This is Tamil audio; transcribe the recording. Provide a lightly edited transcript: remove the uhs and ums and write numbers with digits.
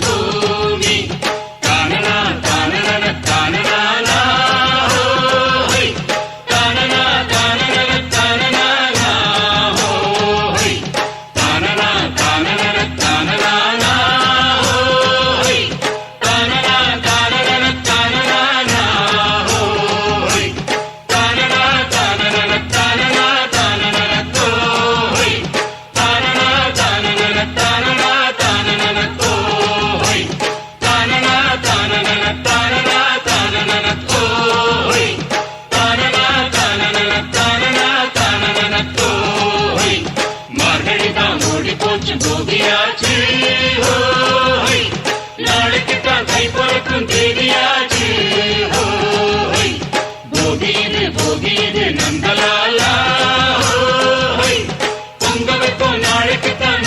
பூமி தானனா தானன தானனா ஹோய் தானனா தானன தானனா ஹோய் தானனா தானன தானனா ஹோய் தானனா தானன தானனா ஹோய் தானனா தானன தானனா தானன ஹோய் தானனா தானன தானனா தானன ஹோய் தானனா தானன தானனா தானன ஹோய் தானனா தானன தானனா தானன ஹோய் மார்கழிதான் ஓடி போச்சு போகியாச்சு ஹோய் நாளைக்கு தான் கை பொறுக்கும் தேதியாச்சு ஹோய் போகியது நந்தலாலா ஹோய் பொங்க வைப்போம் நாளைக்கு தான்